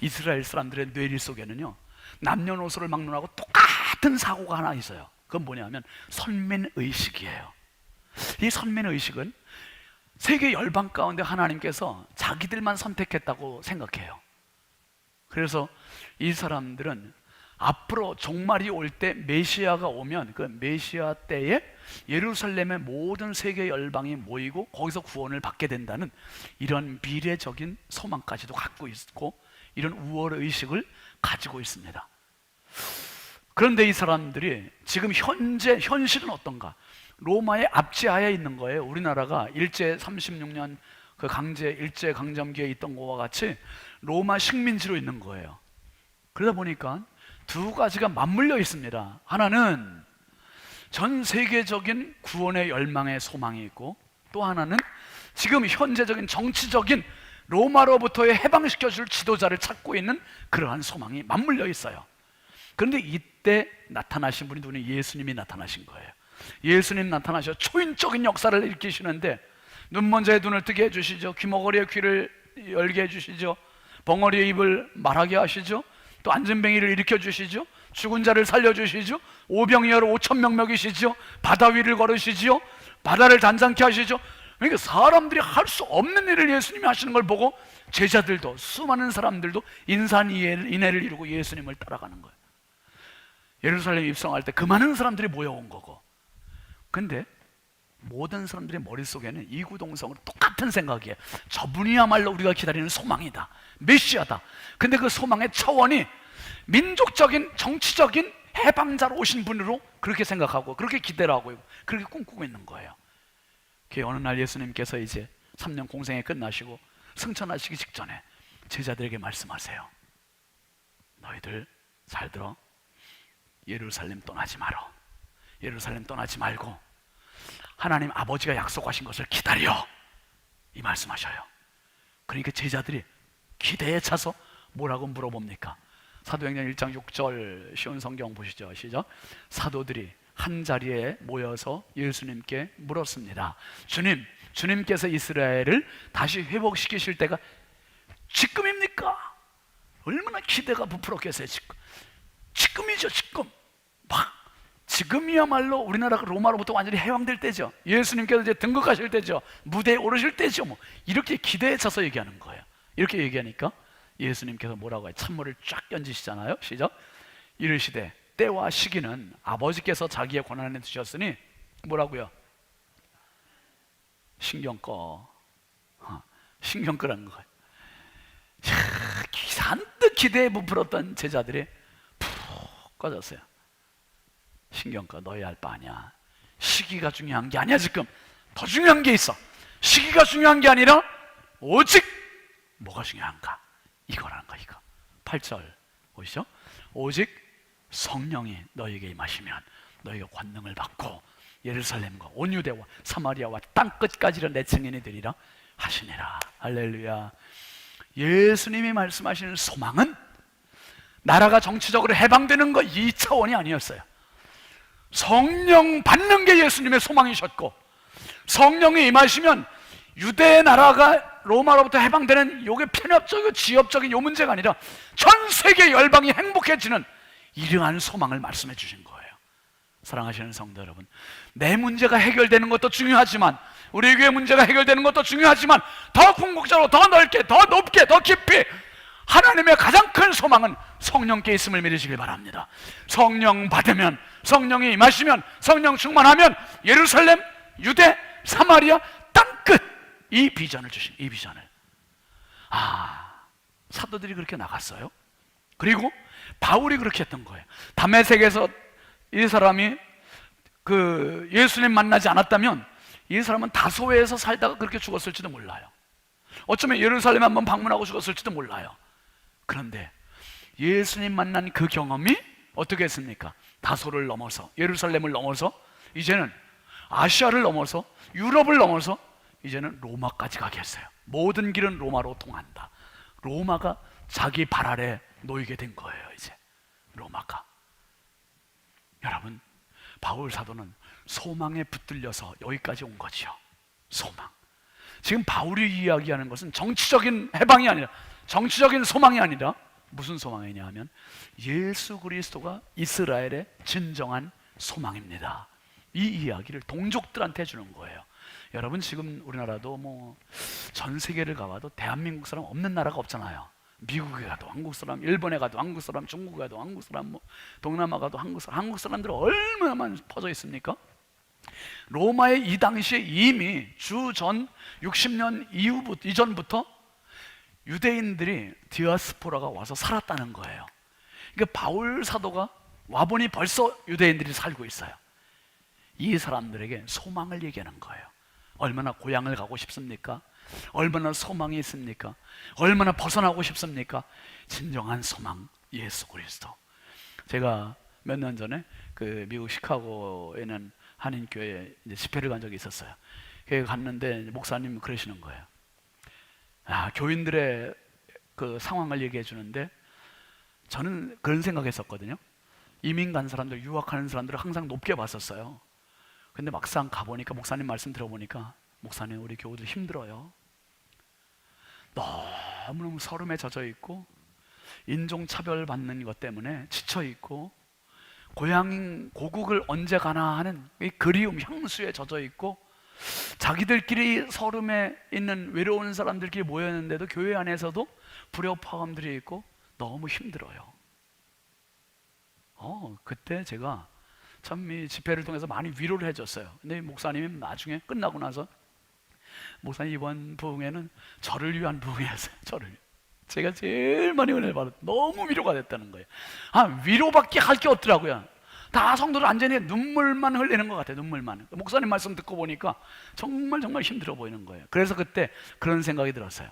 이스라엘 사람들의 뇌리 속에는요, 남녀노소를 막론하고 똑같은 사고가 하나 있어요. 그건 뭐냐면 선민의식이에요. 이 선민의식은 세계 열방 가운데 하나님께서 자기들만 선택했다고 생각해요. 그래서 이 사람들은 앞으로 종말이 올 때 메시아가 오면 그 메시아 때에 예루살렘의 모든 세계 열방이 모이고 거기서 구원을 받게 된다는 이런 미래적인 소망까지도 갖고 있고 이런 우월의식을 가지고 있습니다. 그런데 이 사람들이 지금 현실은 어떤가? 로마의 압제하에 있는 거예요. 우리나라가 일제 36년 그 일제 강점기에 있던 것과 같이 로마 식민지로 있는 거예요. 그러다 보니까 두 가지가 맞물려 있습니다. 하나는 전 세계적인 구원의 열망의 소망이 있고, 또 하나는 지금 현재적인 정치적인 로마로부터의 해방시켜 줄 지도자를 찾고 있는 그러한 소망이 맞물려 있어요. 그런데 이때 나타나신 분이 누구냐? 예수님이 나타나신 거예요. 예수님 나타나셔 초인적인 역사를 일으키시는데, 눈먼자의 눈을 뜨게 해주시죠, 귀머거리의 귀를 열게 해주시죠, 벙어리의 입을 말하게 하시죠, 또 안진뱅이를 일으켜 주시죠, 죽은 자를 살려주시죠, 오병이어로 5,000명 먹이시죠, 바다 위를 걸으시죠, 바다를 단장케 하시죠. 그러니까 사람들이 할 수 없는 일을 예수님이 하시는 걸 보고 제자들도, 수많은 사람들도 인산인해를 이루고 예수님을 따라가는 거예요. 예루살렘 입성할 때 그 많은 사람들이 모여온 거고, 근데 모든 사람들의 머릿속에는 이구동성으로 똑같은 생각이에요. 저분이야말로 우리가 기다리는 소망이다, 메시아다. 근데 그 소망의 차원이 민족적인 정치적인 해방자로 오신 분으로 그렇게 생각하고 그렇게 기대를 하고 있고 그렇게 꿈꾸고 있는 거예요. 어느 날 예수님께서 이제 3년 공생이 끝나시고 승천하시기 직전에 제자들에게 말씀하세요. 너희들 잘 들어. 예루살렘 떠나지 말어. 예루살렘 떠나지 말고 하나님 아버지가 약속하신 것을 기다려, 이 말씀하셔요. 그러니까 제자들이 기대에 차서 뭐라고 물어봅니까? 사도행전 1장 6절 쉬운 성경 보시죠. 시작. 사도들이 한 자리에 모여서 예수님께 물었습니다. 주님께서 이스라엘을 다시 회복시키실 때가 지금입니까? 얼마나 기대가 부풀었겠어요. 지금이죠. 지금이야말로 우리나라가 로마로부터 완전히 해방될 때죠. 예수님께서 이제 등극하실 때죠. 무대에 오르실 때죠. 이렇게 기대에 차서 얘기하는 거예요. 이렇게 얘기하니까 예수님께서 뭐라고 해요? 찬물을 쫙 얹으시잖아요. 시작. 이르시되 때와 시기는 아버지께서 자기의 권한에 두셨으니 뭐라고요? 신경 꺼. 신경 끄라는 거예요. 잔뜩 기대에 부풀었던 제자들이 푹 꺼졌어요. 신경 꺼. 너희 할 바 아니야. 시기가 중요한 게 아니야. 지금 더 중요한 게 있어. 시기가 중요한 게 아니라 오직 뭐가 중요한가? 이거라는 거. 이거 8절 보시죠. 오직 성령이 너희에게 임하시면 너희가 권능을 받고 예루살렘과 온 유대와 사마리아와 땅끝까지를 내 증인이 되리라 하시니라. 할렐루야. 예수님이 말씀하시는 소망은 나라가 정치적으로 해방되는 거 이 차원이 아니었어요. 성령 받는 게 예수님의 소망이셨고, 성령이 임하시면 유대 나라가 로마로부터 해방되는 이게 편협적이고 지역적인 요 문제가 아니라 전 세계 열방이 행복해지는 이러한 소망을 말씀해 주신 거예요. 사랑하시는 성도 여러분, 내 문제가 해결되는 것도 중요하지만, 우리 교회 문제가 해결되는 것도 중요하지만, 더 궁극적으로 더 넓게, 더 높게, 더 깊이 하나님의 가장 큰 소망은 성령께 있음을 믿으시길 바랍니다. 성령 받으면, 성령이 임하시면, 성령 충만하면 예루살렘, 유대, 사마리아 땅끝, 이 비전을 주신, 이 비전을. 사도들이 그렇게 나갔어요. 그리고 바울이 그렇게 했던 거예요. 다메섹에서 이 사람이 그 예수님 만나지 않았다면 이 사람은 다소에서 살다가 그렇게 죽었을지도 몰라요. 어쩌면 예루살렘 한번 방문하고 죽었을지도 몰라요. 그런데 예수님 만난 그 경험이 어떻게 했습니까? 다소를 넘어서, 예루살렘을 넘어서, 이제는 아시아를 넘어서, 유럽을 넘어서 이제는 로마까지 가게 했어요. 모든 길은 로마로 통한다. 로마가 자기 발 아래 놓이게 된 거예요. 이제 로마가. 여러분, 바울 사도는 소망에 붙들려서 여기까지 온 거지요. 소망. 지금 바울이 이야기하는 것은 정치적인 해방이 아니라, 정치적인 소망이 아니라 무슨 소망이냐 하면 예수 그리스도가 이스라엘의 진정한 소망입니다. 이 이야기를 동족들한테 해주는 거예요. 여러분, 지금 우리나라도 뭐 전 세계를 가봐도 대한민국 사람 없는 나라가 없잖아요. 미국에 가도 한국 사람, 일본에 가도 한국 사람, 중국에 가도 한국 사람, 뭐 동남아 가도 한국 사람들 얼마나 많이 퍼져 있습니까? 로마에 이 당시에 이미 주전 60년 이전부터 유대인들이 디아스포라가 와서 살았다는 거예요. 그러니까 바울 사도가 와보니 벌써 유대인들이 살고 있어요. 이 사람들에게 소망을 얘기하는 거예요. 얼마나 고향을 가고 싶습니까? 얼마나 소망이 있습니까? 얼마나 벗어나고 싶습니까? 진정한 소망, 예수 그리스도. 제가 몇 년 전에 그 미국 시카고에 있는 한인교회에 이제 집회를 간 적이 있었어요. 거기 갔는데 목사님이 그러시는 거예요. 교인들의 그 상황을 얘기해 주는데 저는 그런 생각했었거든요. 이민 간 사람들, 유학하는 사람들을 항상 높게 봤었어요. 근데 막상 가보니까, 목사님 말씀 들어보니까, 목사님 우리 교우들 힘들어요. 너무너무 서름에 젖어 있고 인종차별 받는 것 때문에 지쳐 있고 고국을 언제 가나 하는 이 그리움, 향수에 젖어 있고 자기들끼리 서름에 있는 외로운 사람들끼리 모였는데도 교회 안에서도 불협화음들이 있고 너무 힘들어요. 그때 제가 참 이 집회를 통해서 많이 위로를 해줬어요. 근데 목사님이 나중에 끝나고 나서, 목사님 이번 부흥회는 저를 위한 부흥회였어요. 제가 제일 많이 은혜를 받았어요. 너무 위로가 됐다는 거예요. 위로밖에 할 게 없더라고요. 다 성도들 완전히 눈물만 흘리는 것 같아요. 눈물만. 목사님 말씀 듣고 보니까 정말 힘들어 보이는 거예요. 그래서 그때 그런 생각이 들었어요.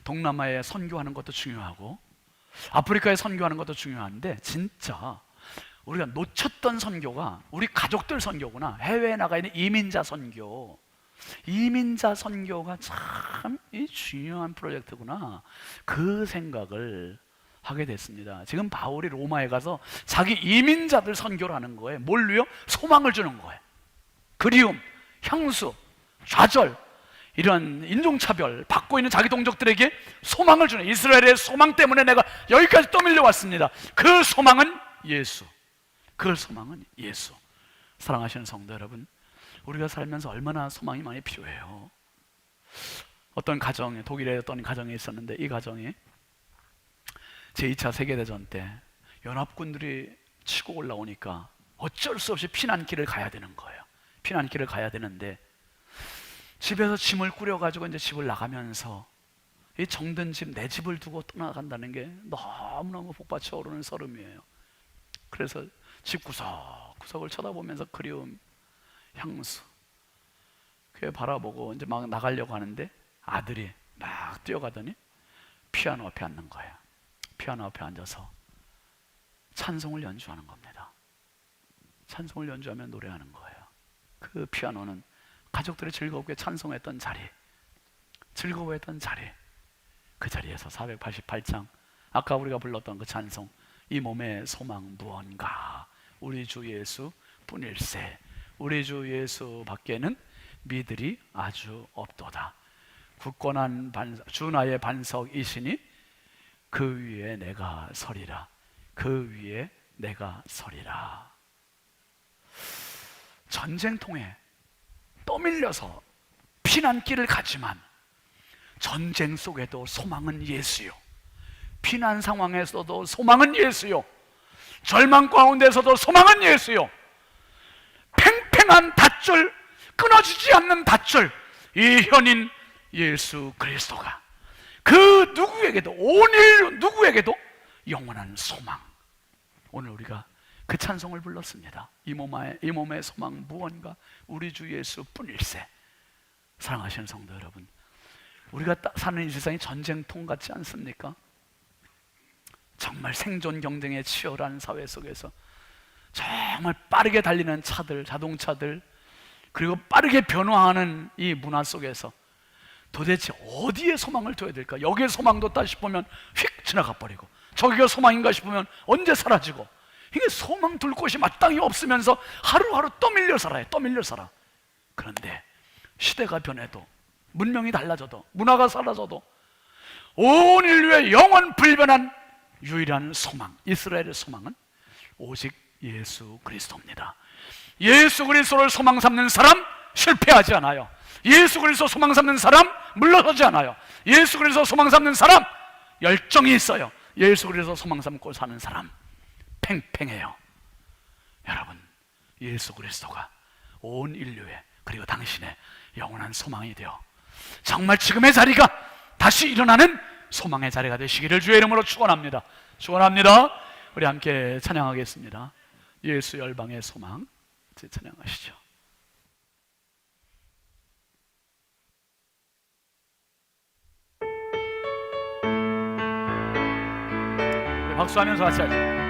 동남아에 선교하는 것도 중요하고 아프리카에 선교하는 것도 중요한데 진짜 우리가 놓쳤던 선교가 우리 가족들 선교구나. 해외에 나가 있는 이민자 선교가 참 중요한 프로젝트구나. 그 생각을 하게 됐습니다. 지금 바울이 로마에 가서 자기 이민자들 선교를 하는 거예요. 뭘로요? 소망을 주는 거예요. 그리움, 향수, 좌절, 이런 인종차별 받고 있는 자기 동족들에게 소망을 주는, 이스라엘의 소망 때문에 내가 여기까지 떠밀려 왔습니다. 그 소망은 예수. 사랑하시는 성도 여러분, 우리가 살면서 얼마나 소망이 많이 필요해요. 어떤 가정에, 독일의 어떤 가정에 있었는데, 이 가정이 제2차 세계대전 때 연합군들이 치고 올라오니까 어쩔 수 없이 피난길을 가야 되는 거예요. 피난길을 가야 되는데 집에서 짐을 꾸려가지고 이제 집을 나가면서 이 정든 집, 내 집을 두고 떠나간다는 게 너무너무 복받쳐 오르는 서름이에요. 그래서 집 구석구석을 쳐다보면서 그리움, 향수 그게 바라보고 이제 막 나가려고 하는데 아들이 막 뛰어가더니 피아노 앞에 앉는 거예요. 피아노 앞에 앉아서 찬송을 연주하는 겁니다. 찬송을 연주하며 노래하는 거예요. 그 피아노는 가족들이 즐겁게 찬송했던 자리, 즐거워했던 자리, 그 자리에서 488장 아까 우리가 불렀던 그 찬송, 이 몸의 소망 무언가 우리 주 예수 뿐일세, 우리 주 예수 밖에는 미들이 아주 없도다. 굳건한 주 나의 반석이시니 그 위에 내가 서리라. 그 위에 내가 서리라. 전쟁통에 떠밀려서 피난길을 가지만 전쟁 속에도 소망은 예수요. 피난 상황에서도 소망은 예수요. 절망 가운데서도 소망은 예수요. 팽팽한 닷줄, 끊어지지 않는 닷줄, 이 현인 예수 그리스도가 그 누구에게도, 온 인류 누구에게도 영원한 소망. 오늘 우리가 그 찬송을 불렀습니다. 이 몸의 소망 무언가 우리 주 예수 뿐일세. 사랑하시는 성도 여러분, 우리가 사는 이 세상이 전쟁통 같지 않습니까? 정말 생존 경쟁에 치열한 사회 속에서 정말 빠르게 달리는 차들, 자동차들, 그리고 빠르게 변화하는 이 문화 속에서 도대체 어디에 소망을 둬야 될까? 여기에 소망 뒀다 싶으면 휙 지나가 버리고, 저기가 소망인가 싶으면 언제 사라지고, 이게 소망 둘 곳이 마땅히 없으면서 하루하루 떠밀려 살아요. 떠밀려 살아. 그런데 시대가 변해도, 문명이 달라져도, 문화가 사라져도 온 인류의 영원 불변한 유일한 소망, 이스라엘의 소망은 오직 예수 그리스도입니다. 예수 그리스도를 소망 삼는 사람 실패하지 않아요. 예수 그리스도 소망 삼는 사람 물러서지 않아요. 예수 그리스도 소망 삼는 사람 열정이 있어요. 예수 그리스도 소망 삼고 사는 사람 팽팽해요. 여러분, 예수 그리스도가 온 인류의 그리고 당신의 영원한 소망이 되어 정말 지금의 자리가 다시 일어나는 소망의 자리가 되시기를 주의 이름으로 축원합니다. 축원합니다. 우리 함께 찬양하겠습니다. 예수 열방의 소망, 찬양하시죠. 박수하면서 같이 하죠.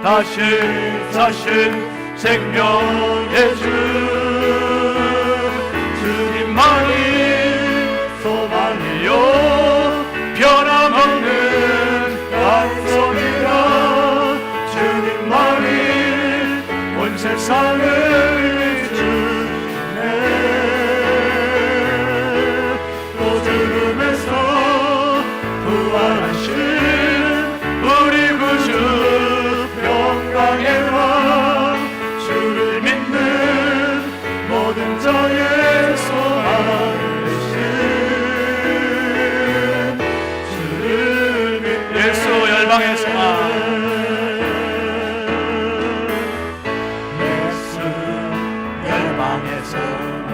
다시 사신 생명의 주 주님만이 소망이요 변함없는 약속이라 주님만이 온 세상을 주시네 또 죽음에서 부활하신 우리 구주 영광의 왕 주를 믿는 모든 자의 소망을 되신 주를 믿는 예수 열방의 소망 예수 열방의 소망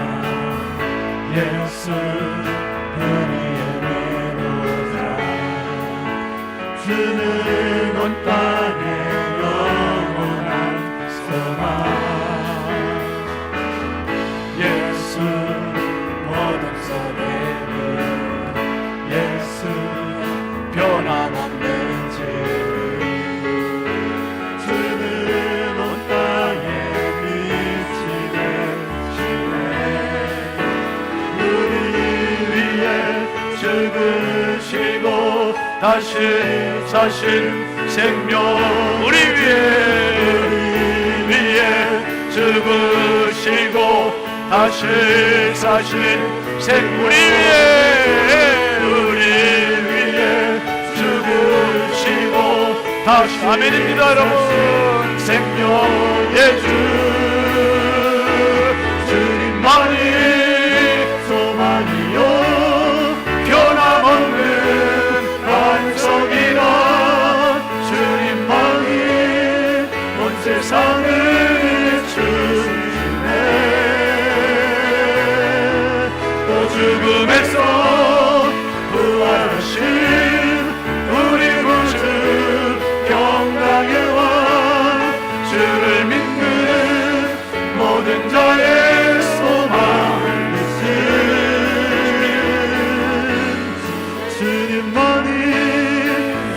예수 우리의 위로자 주는 온 땅에 예수 어둠 속에 예수 변함없는 주 주는 온 땅에 빛이 되시네 우리 위해 죽으시고 다시 사신 생명 우리 위해 죽으시고 다시 사신 우리 위해 죽으시고 다시 아멘입니다 여러분 생명의 주 주님만이 소망이요 변함없는 반석이라 주님만이 온 세상을 주시네 또 죽음에서 부활하신 우리 구주 영광의 왕 주를 믿는 모든 자의 소망을 되신 주님만이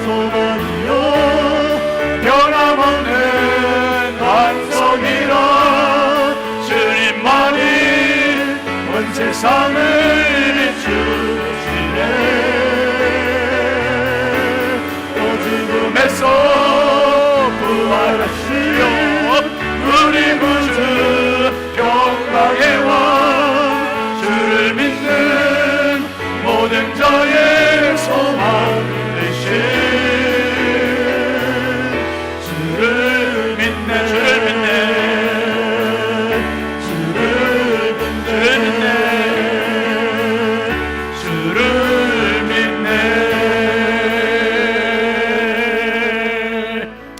소망이요 변함없는 반석이라 주님만이 온 세상을 비추시네 또 죽음에서 부활하시며 우리 구주 영광의 왕 주를 믿는 모든 자의 소망 되신 주를 믿네 주를 믿네 주를 믿네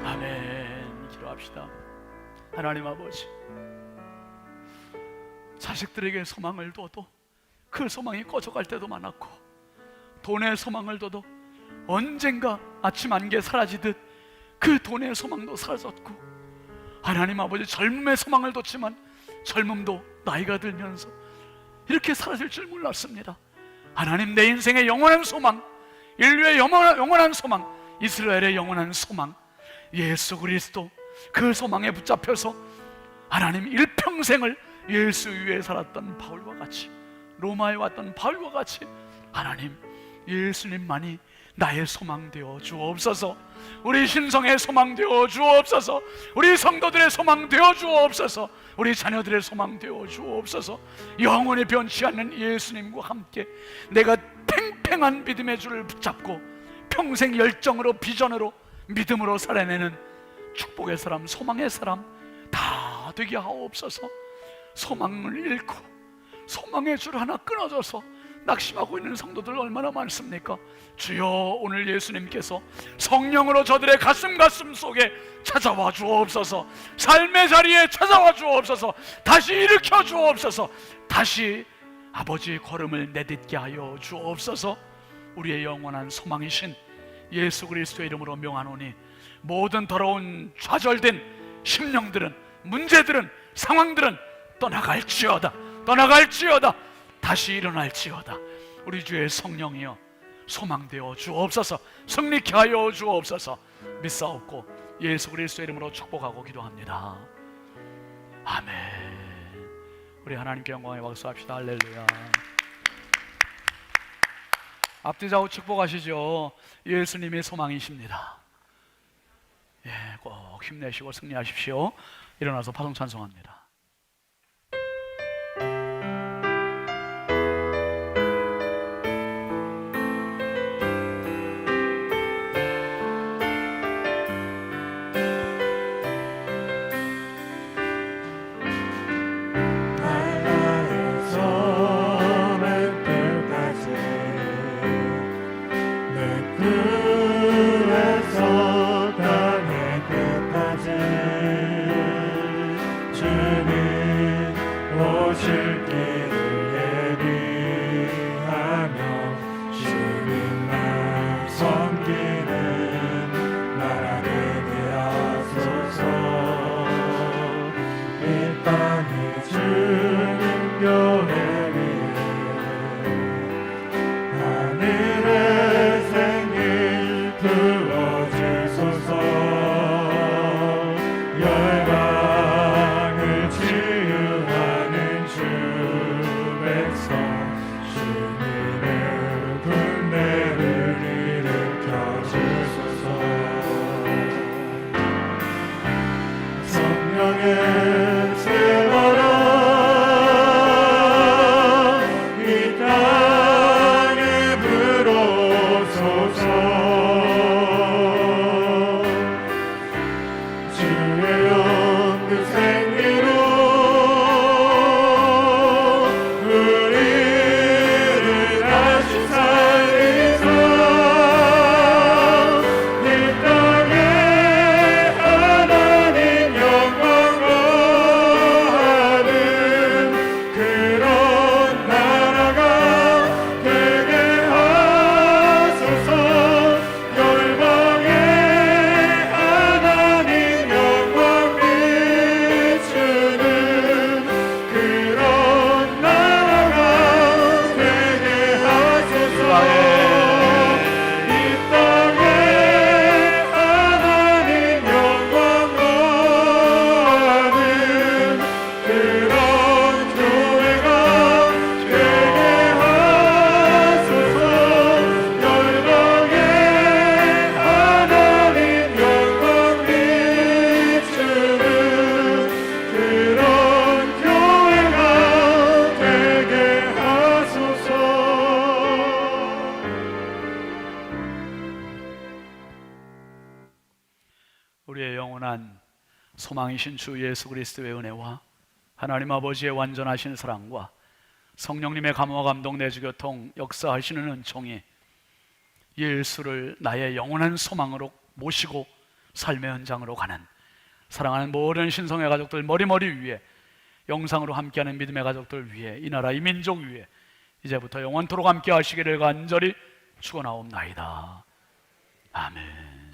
아멘. 기도합시다. 하나님 아버지, 자식들에게 소망을 둬도 그 소망이 꺼져갈 때도 많았고 돈의 소망을 둬도 언젠가 아침 안개 사라지듯 그 돈의 소망도 사라졌고, 하나님 아버지 젊음의 소망을 뒀지만 젊음도 나이가 들면서 이렇게 사라질 줄 몰랐습니다. 하나님, 내 인생의 영원한 소망, 인류의 영원한 소망, 이스라엘의 영원한 소망, 예수 그리스도, 그 소망에 붙잡혀서 하나님 일평생을 예수 위에 살았던 바울과 같이, 로마에 왔던 바울과 같이 하나님, 예수님만이 나의 소망 되어 주옵소서. 우리 신성의 소망 되어 주옵소서. 우리 성도들의 소망 되어 주옵소서. 우리 자녀들의 소망 되어 주옵소서. 영원히 변치 않는 예수님과 함께 내가 팽팽한 믿음의 줄을 붙잡고 평생 열정으로, 비전으로, 믿음으로 살아내는 축복의 사람, 소망의 사람 다 되게 하옵소서. 소망을 잃고 소망의 줄 하나 끊어져서 낙심하고 있는 성도들 얼마나 많습니까? 주여, 오늘 예수님께서 성령으로 저들의 가슴 속에 찾아와 주옵소서. 삶의 자리에 찾아와 주옵소서. 다시 일으켜 주옵소서. 다시 아버지의 걸음을 내딛게 하여 주옵소서. 우리의 영원한 소망이신 예수 그리스도의 이름으로 명하노니 모든 더러운 좌절된 심령들은, 문제들은, 상황들은 떠나갈지어다. 떠나갈지어다. 다시 일어날지어다. 우리 주의 성령이여 소망되어 주옵소서. 승리케 하여 주옵소서. 믿사옵고 예수 그리스도의 이름으로 축복하고 기도합니다. 아멘. 우리 하나님께 영광의 박수합시다. 할렐루야. 앞뒤 좌우 축복하시죠. 예수님의 소망이십니다. 예, 꼭 힘내시고 승리하십시오. 일어나서 파송 찬송합니다. 우리의 영원한 소망이신 주 예수 그리스도의 은혜와 하나님 아버지의 완전하신 사랑과 성령님의 감화 감동 내주 교통 역사하시는 은총이 예수를 나의 영원한 소망으로 모시고 삶의 현장으로 가는 사랑하는 모든 신성의 가족들 머리머리 위에, 영상으로 함께하는 믿음의 가족들 위에, 이 나라 이 민족 위에 이제부터 영원토록 함께 하시기를 간절히 축원하옵나이다. 아멘.